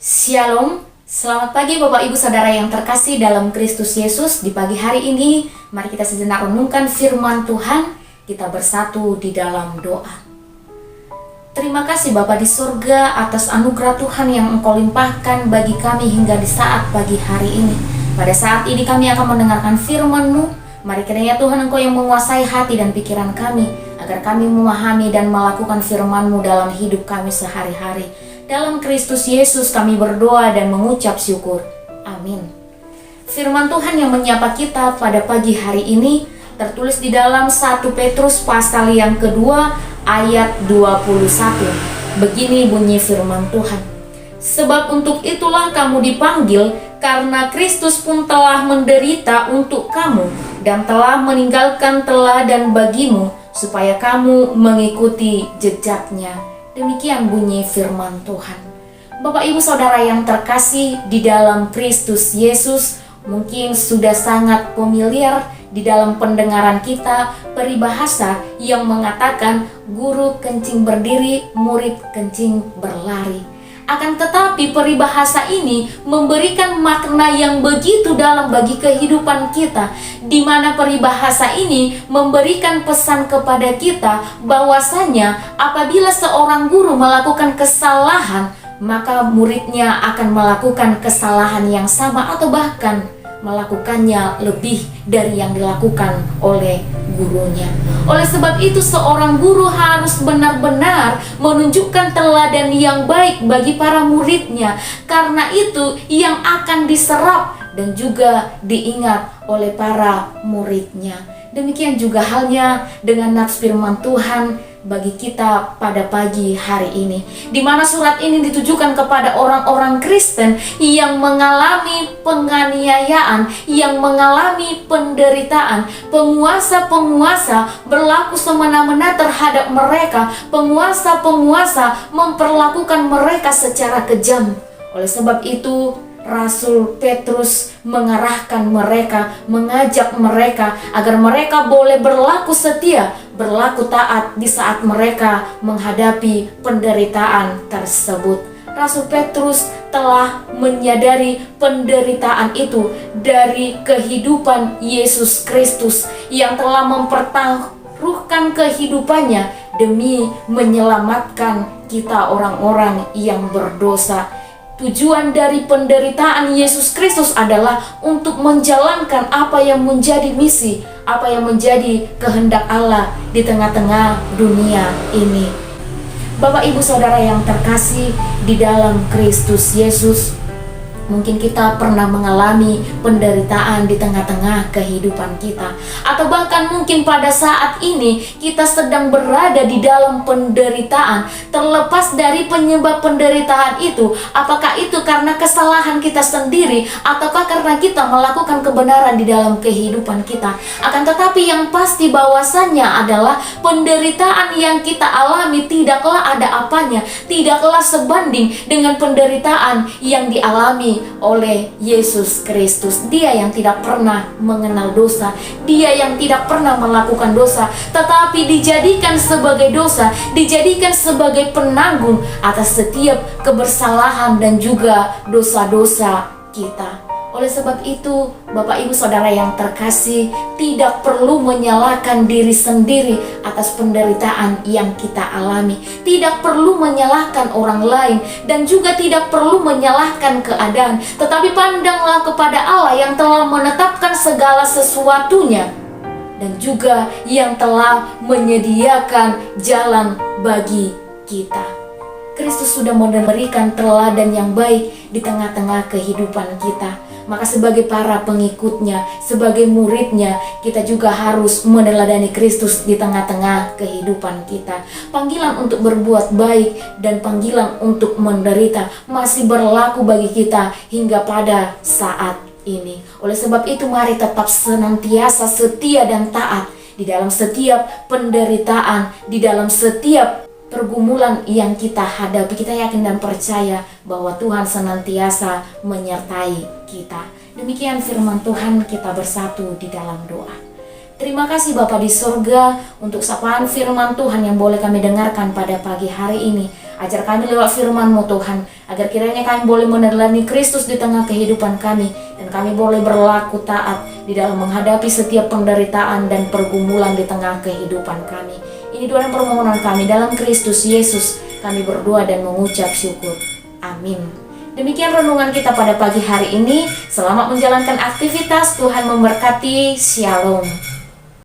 Shalom, selamat pagi Bapak Ibu Saudara yang terkasih dalam Kristus Yesus. Di pagi hari ini, mari kita sejenak renungkan firman Tuhan. Kita bersatu di dalam doa. Terima kasih Bapa di surga atas anugerah Tuhan yang Engkau limpahkan bagi kami hingga di saat pagi hari ini. Pada saat ini kami akan mendengarkan firman-Mu. Mari kiranya Tuhan Engkau yang menguasai hati dan pikiran kami, agar kami memahami dan melakukan firman-Mu dalam hidup kami sehari-hari. Dalam Kristus Yesus kami berdoa dan mengucap syukur. Amin. Firman Tuhan yang menyapa kita pada pagi hari ini tertulis di dalam 1 Petrus pasal yang kedua ayat 21. Begini bunyi firman Tuhan. Sebab untuk itulah kamu dipanggil, karena Kristus pun telah menderita untuk kamu dan telah meninggalkan teladan bagimu, supaya kamu mengikuti jejaknya. Demikian bunyi firman Tuhan. Bapak Ibu Saudara yang terkasih di dalam Kristus Yesus, mungkin sudah sangat familiar di dalam pendengaran kita peribahasa yang mengatakan guru kencing berdiri, murid kencing berlari. Akan tetapi peribahasa ini memberikan makna yang begitu dalam bagi kehidupan kita, di mana peribahasa ini memberikan pesan kepada kita bahwasanya apabila seorang guru melakukan kesalahan, maka muridnya akan melakukan kesalahan yang sama atau bahkan melakukannya lebih dari yang dilakukan oleh gurunya. Oleh sebab itu seorang guru harus benar-benar menunjukkan teladan yang baik bagi para muridnya, karena itu yang akan diserap dan juga diingat oleh para muridnya. Demikian juga halnya dengan nats firman Tuhan bagi kita pada pagi hari ini, di mana surat ini ditujukan kepada orang-orang Kristen yang mengalami penganiayaan, yang mengalami penderitaan. Penguasa-penguasa berlaku semena-mena terhadap mereka. Penguasa-penguasa memperlakukan mereka secara kejam. Oleh sebab itu Rasul Petrus mengarahkan mereka, mengajak mereka agar mereka boleh berlaku setia, berlaku taat di saat mereka menghadapi penderitaan tersebut. Rasul Petrus telah menyadari penderitaan itu dari kehidupan Yesus Kristus yang telah mempertaruhkan kehidupannya demi menyelamatkan kita orang-orang yang berdosa. Tujuan dari penderitaan Yesus Kristus adalah untuk menjalankan apa yang menjadi misi, apa yang menjadi kehendak Allah di tengah-tengah dunia ini. Bapak Ibu Saudara yang terkasih di dalam Kristus Yesus, mungkin kita pernah mengalami penderitaan di tengah-tengah kehidupan kita, atau bahkan mungkin pada saat ini kita sedang berada di dalam penderitaan. Terlepas dari penyebab penderitaan itu, apakah itu karena kesalahan kita sendiri ataukah karena kita melakukan kebenaran di dalam kehidupan kita. Akan tetapi yang pasti bahwasannya adalah penderitaan yang kita alami tidaklah ada apanya, tidaklah sebanding dengan penderitaan yang dialami oleh Yesus Kristus. Dia yang tidak pernah mengenal dosa, dia yang tidak pernah melakukan dosa, tetapi dijadikan sebagai dosa, dijadikan sebagai penanggung atas setiap kebersalahan dan juga dosa-dosa kita. Oleh sebab itu, Bapak Ibu Saudara yang terkasih, tidak perlu menyalahkan diri sendiri atas penderitaan yang kita alami. Tidak perlu menyalahkan orang lain dan juga tidak perlu menyalahkan keadaan. Tetapi pandanglah kepada Allah yang telah menetapkan segala sesuatunya dan juga yang telah menyediakan jalan bagi kita. Kristus sudah memberikan teladan yang baik di tengah-tengah kehidupan kita. Maka sebagai para pengikutnya, sebagai muridnya, kita juga harus meneladani Kristus di tengah-tengah kehidupan kita. Panggilan untuk berbuat baik dan panggilan untuk menderita masih berlaku bagi kita hingga pada saat ini. Oleh sebab itu mari tetap senantiasa setia dan taat di dalam setiap penderitaan, di dalam setiap pergumulan yang kita hadapi. Kita yakin dan percaya bahwa Tuhan senantiasa menyertai kita. Demikian firman Tuhan, kita bersatu di dalam doa. Terima kasih Bapa di surga untuk sapaan firman Tuhan yang boleh kami dengarkan pada pagi hari ini. Ajar kami lewat firman-Mu Tuhan, agar kiranya kami boleh meneladani Kristus di tengah kehidupan kami, dan kami boleh berlaku taat di dalam menghadapi setiap penderitaan dan pergumulan di tengah kehidupan kami. Ini doa dan permohonan kami dalam Kristus Yesus. Kami berdoa dan mengucap syukur. Amin. Demikian renungan kita pada pagi hari ini. Selamat menjalankan aktivitas. Tuhan memberkati. Shalom.